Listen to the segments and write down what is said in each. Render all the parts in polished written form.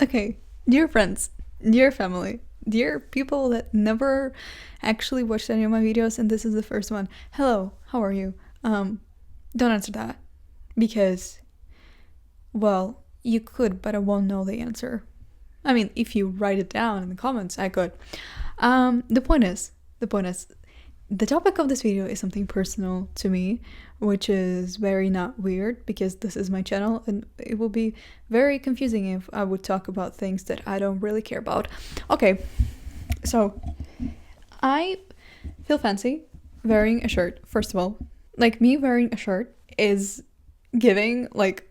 Okay, dear friends, dear family, dear people that never actually watched any of my videos, and this is the first one. Hello, how are you? Don't answer that because, well, you could, but I won't know the answer. I mean, if you write it down in the comments, I could. The point is, the topic of this video is something personal to me, which is very not weird because this is my channel and it will be very confusing if I would talk about things that I don't really care about. Okay, so I feel fancy wearing a shirt, first of all. Like, me wearing a shirt is giving like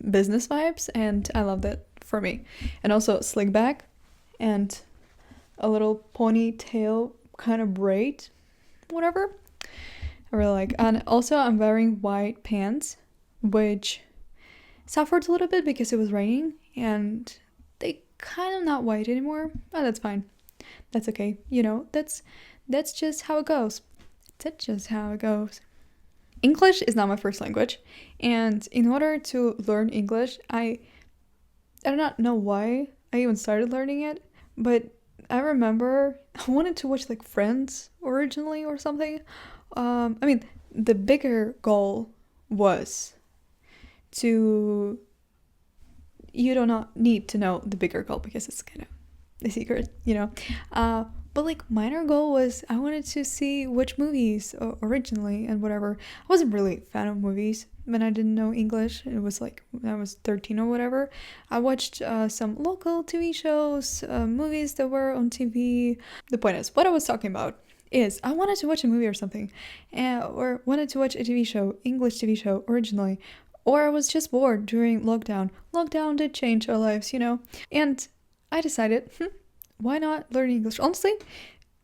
business vibes, and I love that for me. And also slick back and a little ponytail kind of braid, whatever. I really like. And also I'm wearing white pants, which suffered a little bit because it was raining and they kind of not white anymore. But that's fine. That's okay. You know, that's just how it goes. That's just how it goes. English is not my first language, and in order to learn English, I do not know why I even started learning it, but I remember I wanted to watch like Friends originally or something. I mean, the bigger goal was to. You do not need to know the bigger goal because it's kind of the secret, you know. But like minor goal was I wanted to see which movies originally and whatever. I wasn't really a fan of movies when I didn't know English. It was like when I was 13 or whatever. I watched some local TV shows, movies that were on TV. The point is, what I was talking about is I wanted to watch a movie or something, or wanted to watch a TV show, English TV show originally, or I was just bored during lockdown. Lockdown did change our lives, you know, and I decided, why not learn English? Honestly,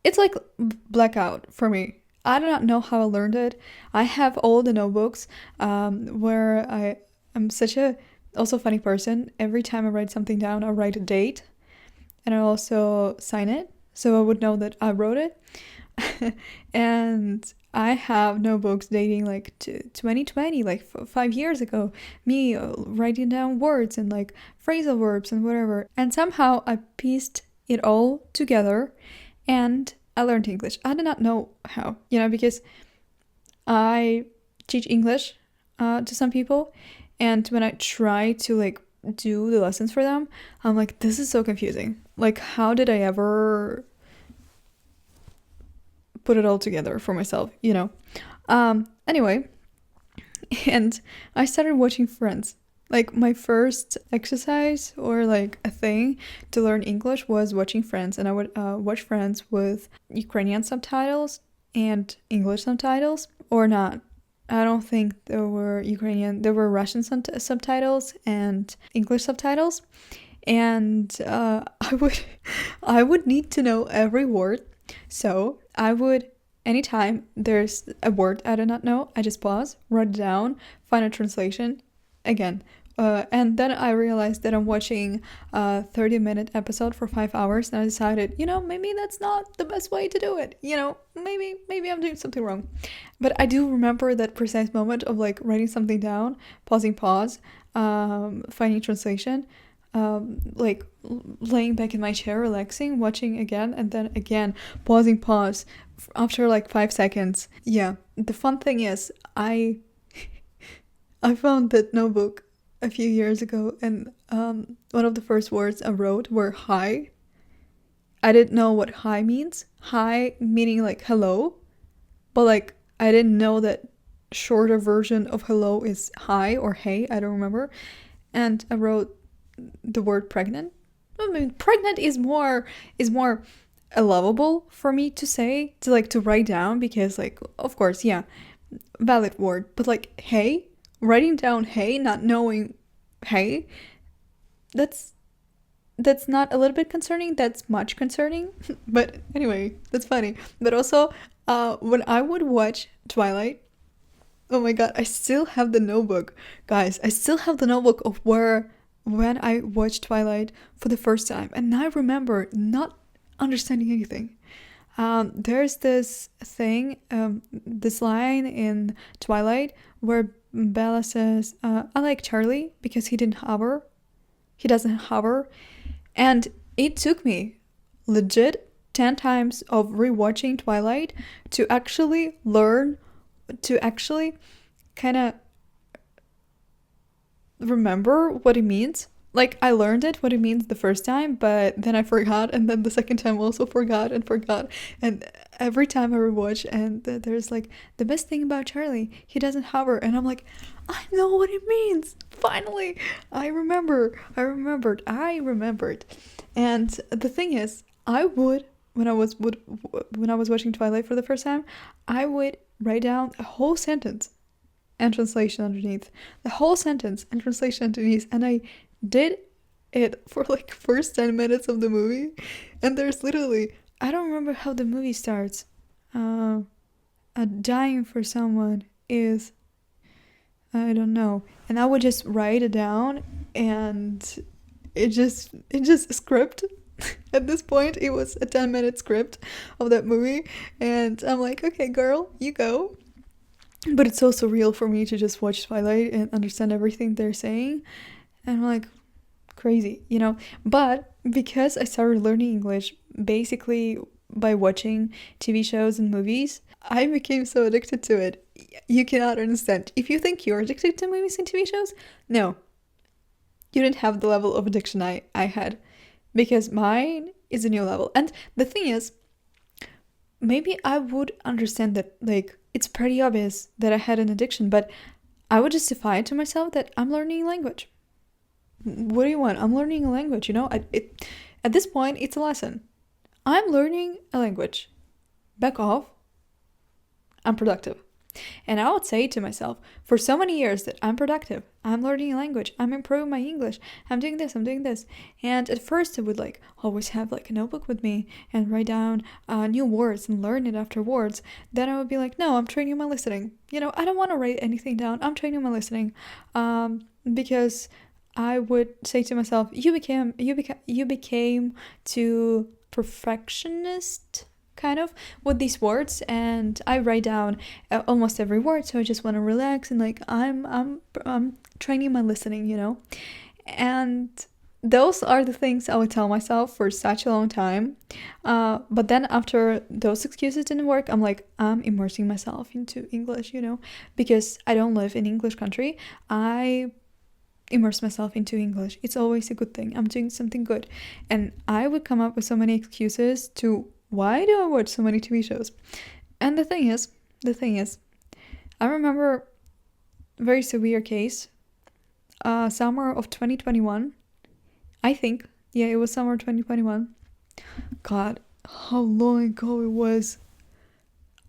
it's like blackout for me. I do not know how I learned it. I have all the notebooks where I'm such a also funny person. Every time I write something down, I write a date and I also sign it so I would know that I wrote it. And I have notebooks dating like to 2020, like 5 years ago. Me writing down words and like phrasal verbs and whatever. And somehow I pieced it all together and I learned English. I do not know how, you know, because I teach English to some people, and when I try to like do the lessons for them, I'm like, this is so confusing. Like, how did I ever put it all together for myself, you know? Anyway, and I started watching Friends. Like, my first exercise or like a thing to learn English was watching Friends, and I would watch Friends with Ukrainian subtitles and English subtitles, or not. I don't think there were Ukrainian, there were Russian subtitles and English subtitles, and I would need to know every word, so I would. Anytime there's a word I do not know, I just pause, write it down, find a translation again. And then I realized that I'm watching a 30-minute episode for 5 hours, and I decided, you know, maybe that's not the best way to do it. You know, maybe I'm doing something wrong. But I do remember that precise moment of like writing something down, pausing, finding translation, like laying back in my chair, relaxing, watching again, and then again, pausing, pause after like 5 seconds. Yeah, the fun thing is, I found that notebook a few years ago, and one of the first words I wrote were hi. I didn't know what hi means. Hi meaning like hello, but like I didn't know that shorter version of hello is hi or hey, I don't remember. And I wrote the word pregnant. I mean, pregnant is more lovable for me to say, to like to write down, because like of course, yeah, valid word, but like hey, writing down hey, not knowing hey, that's not a little bit concerning, that's much concerning. But anyway, that's funny. But also when I would watch Twilight, oh my god, I still have the notebook, guys. I still have the notebook of where when I watched Twilight for the first time, and I remember not understanding anything. There's this thing, this line in Twilight where Bella says, "I like Charlie because he didn't hover. He doesn't hover." And it took me legit 10 times of rewatching Twilight to actually learn, to actually kind of remember what it means. Like, I learned it, what it means the first time, but then I forgot, and then the second time also forgot and forgot. And every time I rewatch, and there's like, the best thing about Charlie, he doesn't hover. And I'm like, I know what it means. Finally, I remembered. And the thing is, I would, when I was watching Twilight for the first time, I would write down a whole sentence and translation underneath, the whole sentence and translation underneath, and I did it for like first 10 minutes of the movie. And there's literally, I don't remember how the movie starts. Dying for someone is, I don't know, and I would just write it down, and it just script. At this point it was a 10-minute script of that movie, and I'm like, okay girl, you go. But it's so surreal for me to just watch Twilight and understand everything they're saying. And I'm like, crazy, you know? But because I started learning English basically by watching TV shows and movies, I became so addicted to it. You cannot understand. If you think you're addicted to movies and TV shows, no. You didn't have the level of addiction I had. Because mine is a new level. And the thing is, maybe I would understand that, like, it's pretty obvious that I had an addiction, but I would justify it to myself that I'm learning a language. What do you want? I'm learning a language, you know? At this point, it's a lesson. I'm learning a language. Back off. I'm productive. And I would say to myself for so many years that I'm productive. I'm learning a language. I'm improving my English. I'm doing this. And at first I would like always have like a notebook with me and write down new words and learn it afterwards. Then I would be like, no, I'm training my listening. You know, I don't want to write anything down. I'm training my listening. Because I would say to myself, you became too perfectionist kind of with these words, and I write down almost every word, so I just want to relax and like I'm training my listening, you know. And those are the things I would tell myself for such a long time, but then after those excuses didn't work, I'm like, I'm immersing myself into English, you know, because I don't live in English country. I immerse myself into English. It's always a good thing. I'm doing something good. And I would come up with so many excuses to why do I watch so many TV shows? And the thing is, I remember a very severe case, summer of 2021. I think, yeah, it was summer 2021. God, how long ago it was.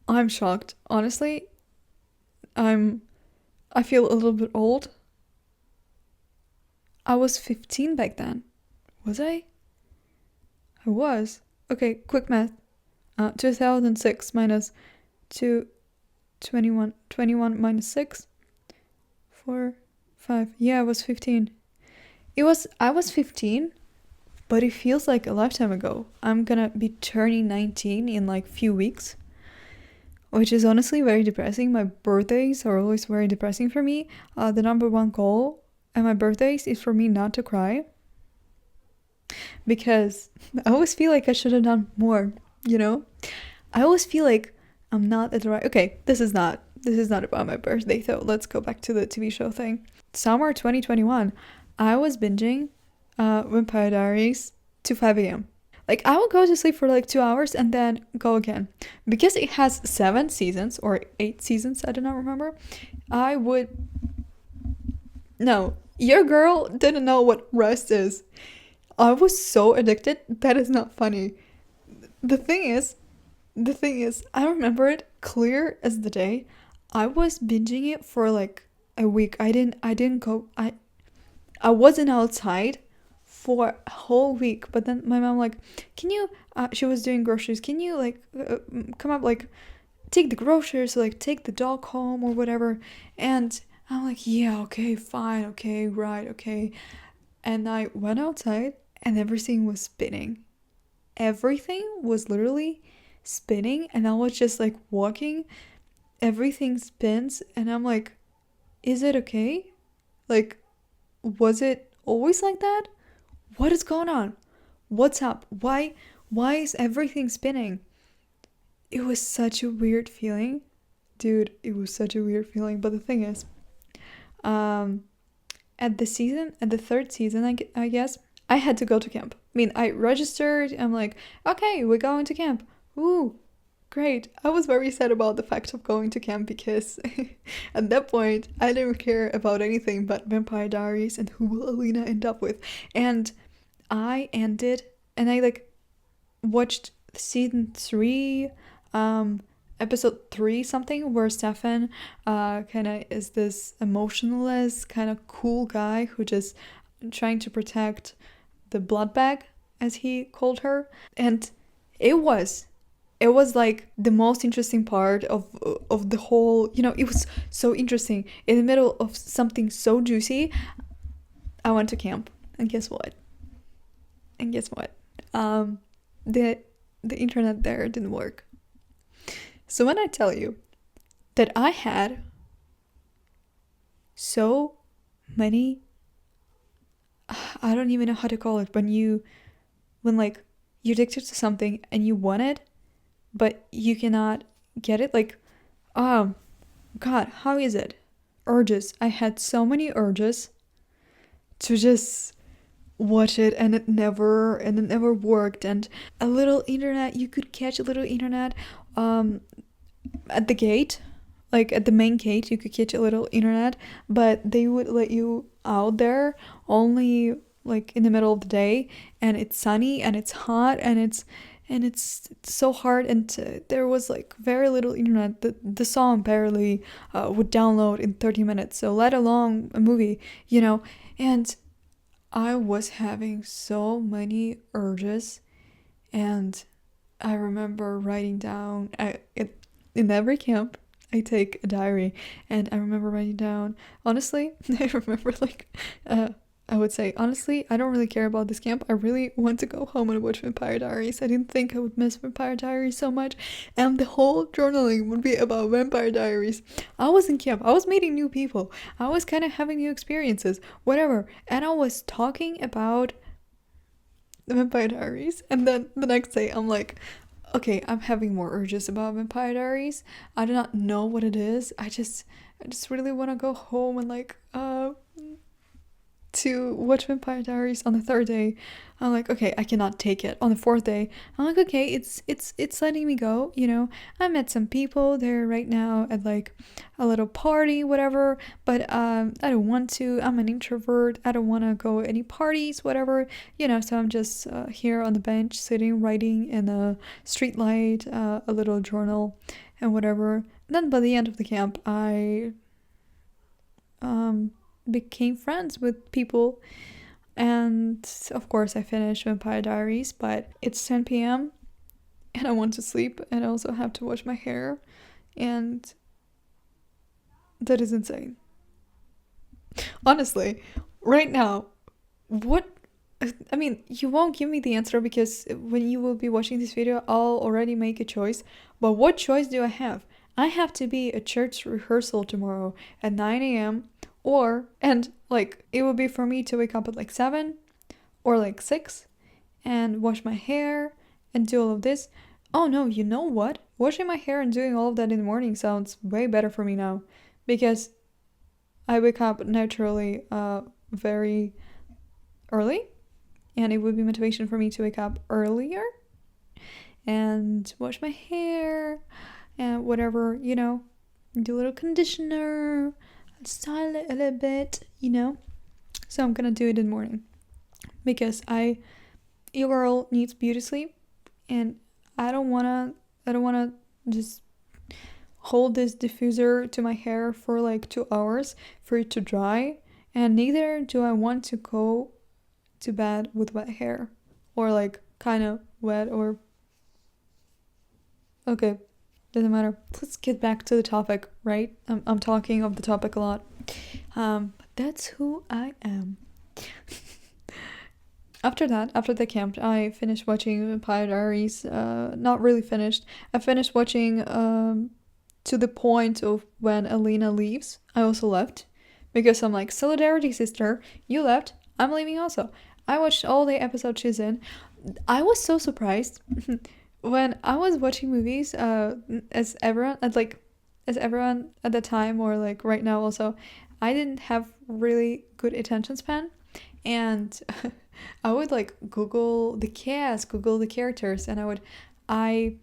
I'm shocked. Honestly, I feel a little bit old. I was 15 back then. Was I? I was. Okay, quick math. 2006 minus 21 minus 6. 4, 5. Yeah, I was 15. I was 15, but it feels like a lifetime ago. I'm gonna be turning 19 in like few weeks, which is honestly very depressing. My birthdays are always very depressing for me. The number one goal at my birthdays is for me not to cry, because I always feel like I should have done more, you know? I always feel like I'm not at the right... Okay, this is not about my birthday, so let's go back to the TV show thing. Summer 2021, I was binging Vampire Diaries to 5 a.m. Like, I would go to sleep for like 2 hours and then go again. Because it has 7 seasons or 8 seasons, I do not remember. No, your girl didn't know what rest is. I was so addicted, that is not funny. The thing is, I remember it clear as the day. I was binging it for like a week. I wasn't outside for a whole week. But then my mom like, can you, she was doing groceries. Can you like come up, like take the groceries, like take the dog home or whatever. And I'm like, yeah, okay, fine. Okay, right. Okay. And I went outside and everything was spinning. Everything was literally spinning, and I was just like walking. Everything spins, and I'm like, is it okay? Like, was it always like that? What is going on? What's up? Why is everything spinning? It was such a weird feeling. Dude, it was such a weird feeling. But the thing is, at the third season, I guess, I had to go to camp. I mean, I registered. I'm like, okay, we're going to camp. Ooh, great. I was very sad about the fact of going to camp because at that point, I didn't care about anything but Vampire Diaries and who will Alina end up with. And I like watched season 3, episode 3 something, where Stefan kind of is this emotionless kind of cool guy who just trying to protect the blood bag, as he called her. And it was like the most interesting part of the whole, it was so interesting. In the middle of something so juicy, I went to camp, and guess what? The internet there didn't work. So when I tell you that I had so many, I don't even know how to call it, when like you're addicted to something and you want it, but you cannot get it, like, God, how is it? Urges. I had so many urges to just watch it, and it never worked. And a little internet, you could catch a little internet at the gate, like at the main gate, you could catch a little internet, but they would let you out there only like in the middle of the day, and it's sunny and it's hot and it's so hard, and there was like very little internet. The song barely would download in 30 minutes, so let alone a movie, and I was having so many urges. And I remember writing down, in every camp I take a diary, and I remember writing down, honestly, I remember I would say, honestly, I don't really care about this camp. I really want to go home and watch Vampire Diaries. I didn't think I would miss Vampire Diaries so much. And the whole journaling would be about Vampire Diaries. I was in camp. I was meeting new people. I was kind of having new experiences, whatever. And I was talking about the Vampire Diaries. And then the next day, I'm like, okay, I'm having more urges about Vampire Diaries. I do not know what it is. I just really want to go home and to watch Vampire Diaries. On the third day, I'm like, okay, I cannot take it. On the fourth day, I'm like, okay, it's letting me go, I met some people there right now at like a little party, whatever, but I don't want to. I'm an introvert. I don't want to go any parties, whatever, so I'm just here on the bench sitting, writing in a street light, a little journal and whatever. Then by the end of the camp, I became friends with people, and of course I finished Vampire Diaries, but it's 10 p.m. and I want to sleep, and I also have to wash my hair, and that is insane. Honestly, right now, you won't give me the answer because when you will be watching this video, I'll already make a choice, but what choice do I have? I have to be at church rehearsal tomorrow at 9 a.m. and it would be for me to wake up at like 7 or like 6 and wash my hair and do all of this. Oh no, you know what? Washing my hair and doing all of that in the morning sounds way better for me now, because I wake up naturally very early, and it would be motivation for me to wake up earlier and wash my hair and whatever, do a little conditioner, style it a little bit, so I'm gonna do it in the morning because your girl needs beauty sleep, and I don't wanna just hold this diffuser to my hair for like 2 hours for it to dry, and neither do I want to go to bed with wet hair or like kind of wet or okay, doesn't matter. Let's get back to the topic, right? I'm talking of the topic a lot. But that's who I am. After the camp, I finished watching Vampire Diaries. Not really finished. I finished watching to the point of when Alina leaves. I also left because I'm like, solidarity, sister. You left. I'm leaving also. I watched all the episodes she's in. I was so surprised when I was watching movies, as everyone as everyone at the time, or like right now also, I didn't have really good attention span, and I would like Google the cast, Google the characters, and I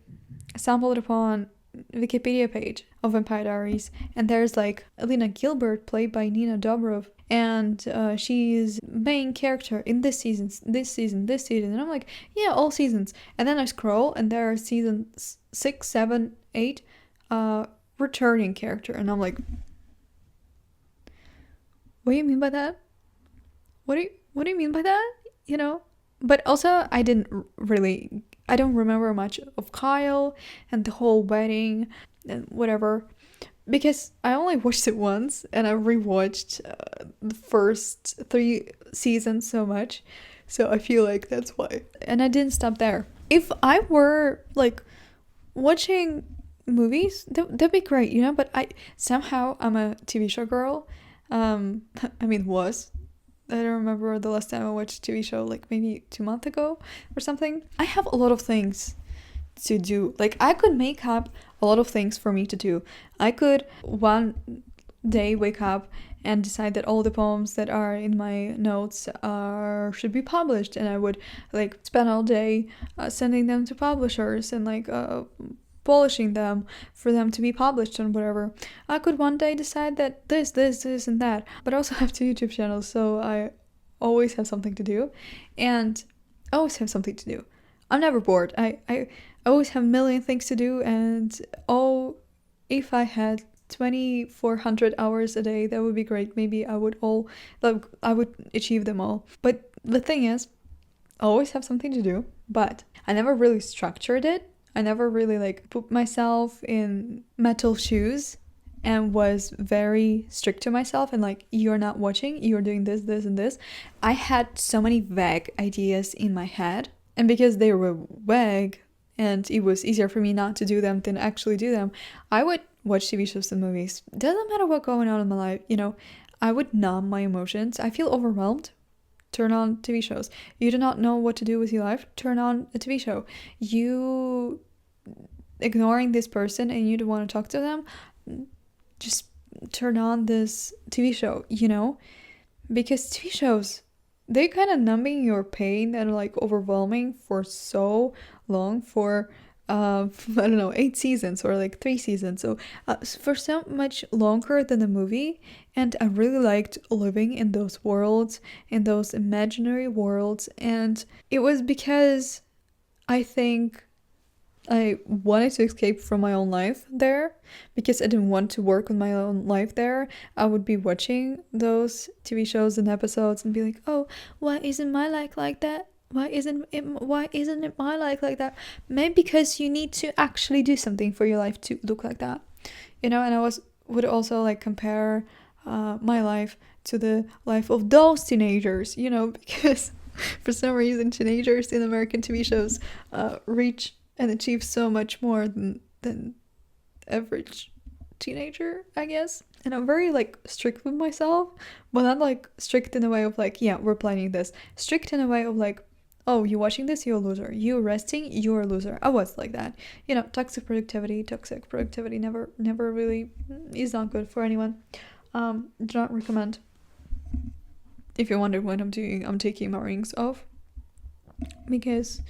stumbled upon Wikipedia page of Vampire Diaries, and there's like Elena Gilbert, played by Nina Dobrev, and she's main character in this season, and I'm like, yeah, all seasons. And then I scroll, and there are seasons 6, 7, 8, returning character, and I'm like, what do you mean by that? What do you mean by that? You know? But also, I don't remember much of Kyle and the whole wedding and whatever, because I only watched it once, and I rewatched the first 3 seasons so much, so I feel like that's why. And I didn't stop there. If I were like watching movies, that'd be great, you know. But I'm a TV show girl. I mean, was I don't remember the last time I watched a TV show, like maybe 2 months ago or something. I have a lot of things to do. Like, I could make up a lot of things for me to do. I could one day wake up and decide that all the poems that are in my notes should be published, and I would like spend all day sending them to publishers and like polishing them for them to be published and whatever. I could one day decide that this, and that. But I also have 2 YouTube channels, so I always have something to do. And I always have something to do. I'm never bored. I always have a million things to do, and if I had 2,400 hours a day, that would be great. Maybe I would achieve them all. But the thing is, I always have something to do, but I never really structured it. I never really like put myself in metal shoes and was very strict to myself and like, you're not watching, you're doing this, and this. I had so many vague ideas in my head, and because they were vague and it was easier for me not to do them than actually do them, I would watch TV shows and movies. Doesn't matter what's going on in my life, you know, I would numb my emotions. I feel overwhelmed. Turn on TV shows. You do not know what to do with your life? Turn on a TV show. You ignoring this person and you don't want to talk to them? Just turn on this TV show, you know? Because TV shows, they kind of numbing your pain and like overwhelming for so long, for I don't know, 8 seasons or like 3 seasons, so for so much longer than the movie. And I really liked living in those worlds, in those imaginary worlds, and it was because I think I wanted to escape from my own life there, because I didn't want to work on my own life there. I would be watching those TV shows and episodes and be like, oh, why isn't my life like that? Why isn't it my life like that? Maybe because you need to actually do something for your life to look like that, you know. And I would also like compare my life to the life of those teenagers, you know, because for some reason teenagers in American TV shows reach and achieve so much more than average teenager, I guess. And I'm very like strict with myself, but not like strict in a way of like, yeah, we're planning this. Strict in a way of like, oh, you watching this, you're a loser. You resting, you're a loser. I was like that. You know, toxic productivity never really is not good for anyone. Do not recommend. If you're wondering what I'm doing, I'm taking my rings off, because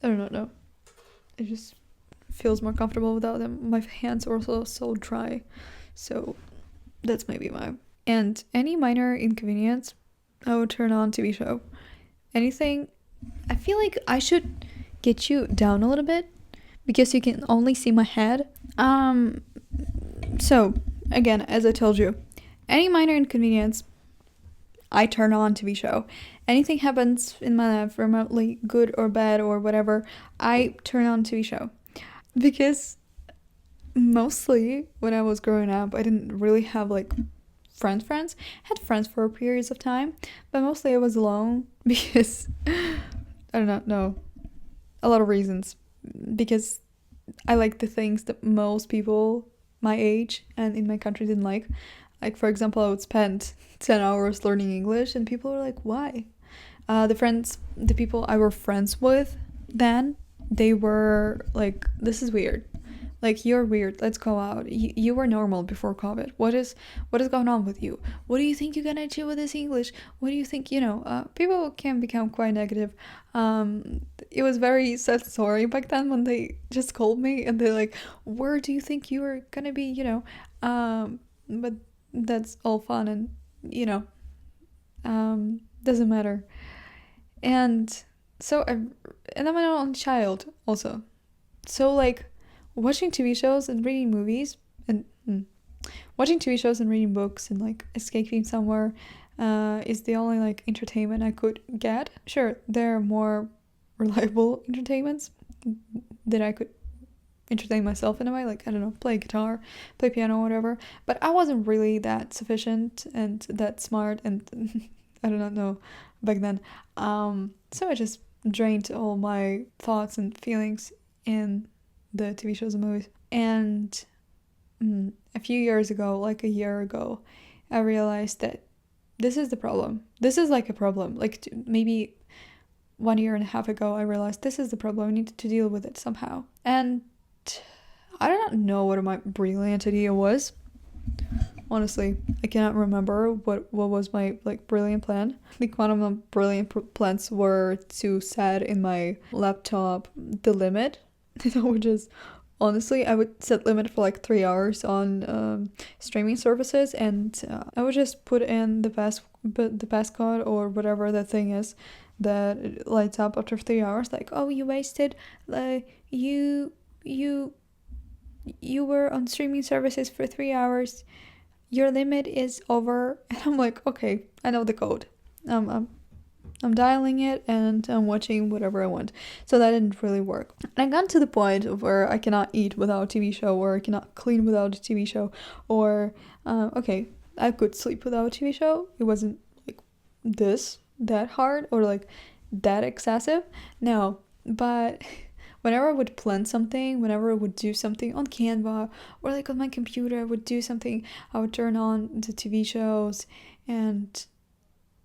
I don't know. It just feels more comfortable without them. My hands are also so dry, so that's maybe why. And any minor inconvenience, I would turn on TV show. Anything, I feel like I should get you down a little bit, because you can only see my head. So again, as I told you, any minor inconvenience, I turn on TV show. Anything happens in my life, remotely good or bad or whatever, I turn on TV show. Because mostly when I was growing up, I didn't really have like friends. I had friends for periods of time, but mostly I was alone because I don't know, a lot of reasons. Because I like the things that most people my age and in my country didn't like. Like, for example, I would spend 10 hours learning English, and people were like, why? The people I were friends with then, they were like, this is weird. Like, you're weird. Let's go out. You were normal before COVID. What is going on with you? What do you think you're gonna achieve with this English? What do you think? People can become quite negative. It was very sad story back then when they just called me and they're like, "Where do you think you are gonna be?" But that's all fun and you know, doesn't matter. And so, and I'm an only child also. So like watching TV shows and reading movies and watching TV shows and reading books and like escaping somewhere is the only like entertainment I could get. Sure, there are more reliable entertainments that I could entertain myself in a way, like I don't know, play guitar, play piano, whatever. But I wasn't really that sufficient and that smart, and I do not know back then. So I just drained all my thoughts and feelings in the TV shows and movies. And a few years ago, like a year ago, I realized that this is the problem. This is like a problem. Like maybe 1.5 years ago, I realized this is the problem. I need to deal with it somehow. And I do not know what my brilliant idea was. Honestly, I cannot remember what was my like brilliant plan. I think one of my brilliant plans were to set in my laptop the limit, which is honestly I would set limit for like 3 hours on streaming services, and I would just put in the passcode or whatever that thing is that lights up after 3 hours. Like, oh, you wasted, you were on streaming services for 3 hours. Your limit is over. And I'm like, okay, I know the code. I'm dialing it and I'm watching whatever I want. So that didn't really work. And I got to the point of where I cannot eat without a TV show, or I cannot clean without a TV show, or okay, I could sleep without a TV show. It wasn't like that hard or like that excessive. No, but whenever I would plan something, whenever I would do something on Canva or like on my computer, I would do something, I would turn on the TV shows, and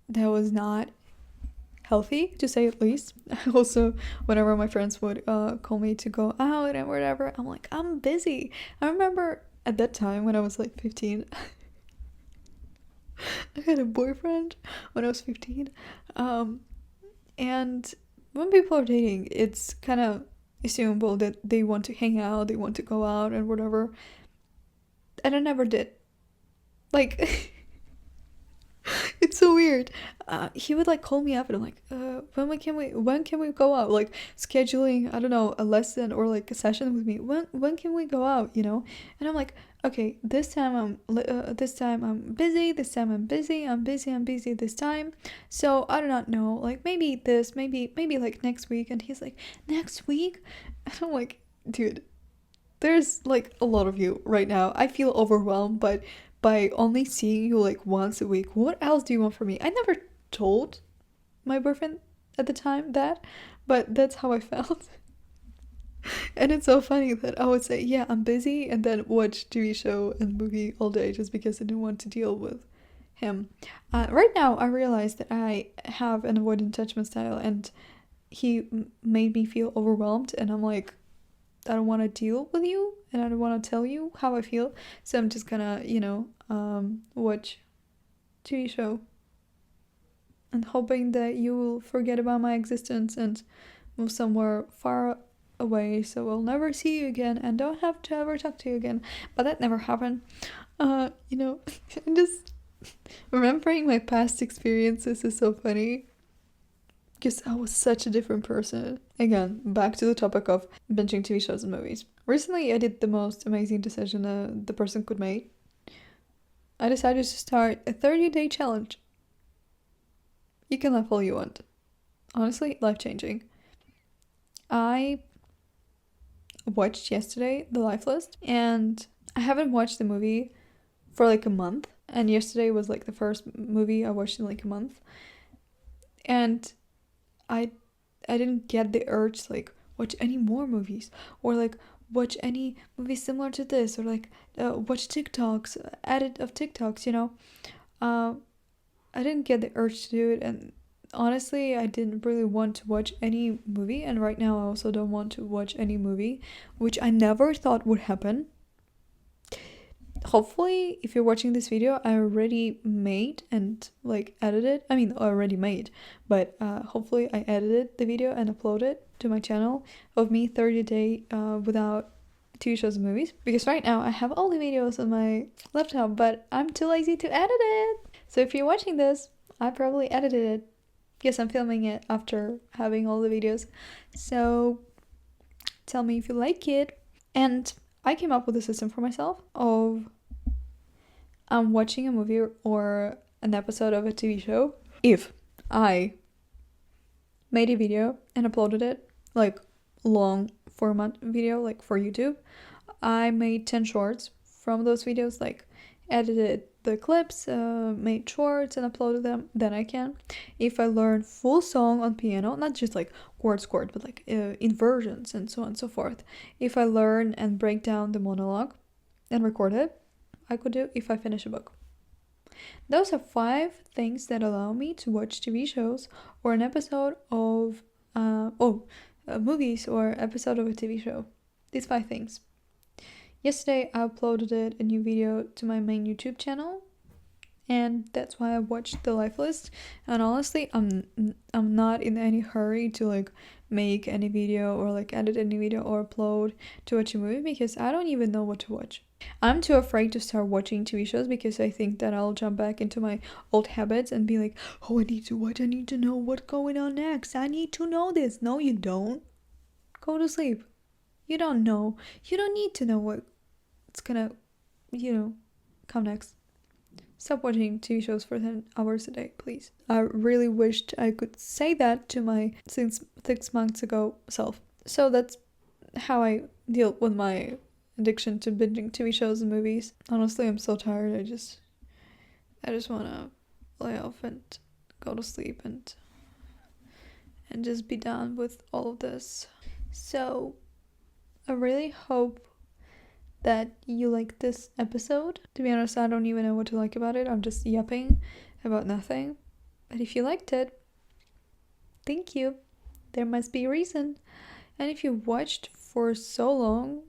that was not healthy, to say at least. Also, whenever my friends would call me to go out and whatever, I'm like, I'm busy. I remember at that time when I was like 15, I had a boyfriend when I was 15. And when people are dating, it's kind of assumable that they want to hang out, they want to go out and whatever. And I never did. Like, it's so weird. He would like call me up and I'm like, when can we go out? Like scheduling, I don't know, a lesson or like a session with me. When can we go out? And I'm like, okay, this time I'm busy. This time I'm busy. I'm busy this time. So I do not know. Like maybe like next week. And he's like, next week? And I'm like, dude, there's like a lot of you right now. I feel overwhelmed, but by only seeing you like once a week, what else do you want from me? I never told my boyfriend at the time that, but that's how I felt. And it's so funny that I would say, yeah, I'm busy, and then watch TV show and movie all day just because I didn't want to deal with him. Right now, I realize that I have an avoidant attachment style, and he made me feel overwhelmed, and I'm like, I don't want to deal with you, and I don't want to tell you how I feel, so I'm just gonna, watch TV show and hoping that you will forget about my existence and move somewhere far away so I'll never see you again and don't have to ever talk to you again. But that never happened. Just remembering my past experiences is so funny because I was such a different person. Again, back to the topic of binging TV shows and movies. Recently, I did the most amazing decision the person could make. I decided to start a 30-day challenge. You can laugh all you want. Honestly, life-changing. I watched yesterday The Life List, and I haven't watched the movie for like a month, and yesterday was like the first movie I watched in like a month, and I didn't get the urge to like watch any more movies or like watch any movies similar to this or like watch TikToks, edit of TikToks, I didn't get the urge to do it, and honestly, I didn't really want to watch any movie, and right now I also don't want to watch any movie, which I never thought would happen. Hopefully, if you're watching this video, I already made and like edited. I mean, already made, but hopefully I edited the video and uploaded to my channel of me 30-day without TV shows and movies. Because right now I have all the videos on my laptop, but I'm too lazy to edit it. So if you're watching this, I probably edited it. Yes, I'm filming it after having all the videos. So tell me if you like it. And I came up with a system for myself of watching a movie or an episode of a TV show. If I made a video and uploaded it, like long format video, like for YouTube, I made 10 shorts from those videos, like edited the clips, made shorts and uploaded them, then I can. If I learn full song on piano, not just like chord, but like inversions and so on and so forth. If I learn and break down the monologue and record it, I could do if I finish a book. Those are 5 things that allow me to watch TV shows or an episode of movies or episode of a TV show. These 5 things. Yesterday I uploaded a new video to my main YouTube channel, and that's why I watched the life list. And honestly, I'm not in any hurry to like make any video or like edit any video or upload to watch a movie, because I don't even know what to watch. I'm too afraid to start watching TV shows because I think that I'll jump back into my old habits and be like, oh, I need to watch, I need to know what's going on next, I need to know this. No, you don't. Go to sleep. You don't know. You don't need to know what's gonna, come next. Stop watching TV shows for 10 hours a day, please. I really wished I could say that to my 6 months ago self. So that's how I deal with my addiction to binging TV shows and movies. Honestly, I'm so tired. I just want to lay off and go to sleep and just be done with all of this. So I really hope that you like this episode. To be honest, I don't even know what to like about it. I'm just yapping about nothing. But if you liked it, thank you. There must be a reason. And if you watched for so long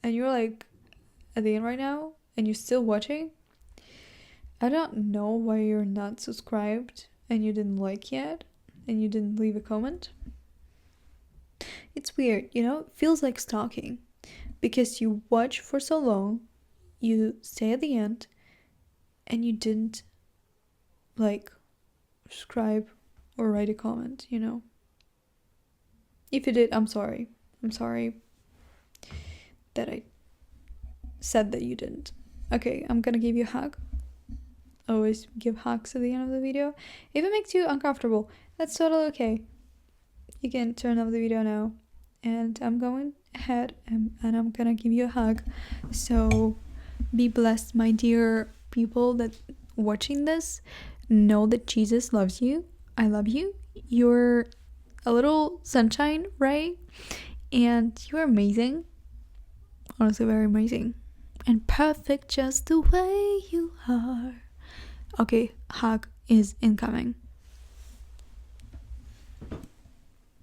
and you're like at the end right now and you're still watching, I don't know why you're not subscribed and you didn't like yet and you didn't leave a comment. It's weird, it feels like stalking. Because you watch for so long, you stay at the end, and you didn't, like, subscribe or write a comment, If you did, I'm sorry. I'm sorry that I said that you didn't. Okay, I'm gonna give you a hug. Always give hugs at the end of the video. If it makes you uncomfortable, that's totally okay. You can turn off the video now. And I'm going ahead and I'm gonna give you a hug. So be blessed, my dear people that watching this. Know that Jesus loves you. I love you. You're a little sunshine, right? And you're amazing. Honestly, very amazing. And perfect just the way you are. Okay, hug is incoming.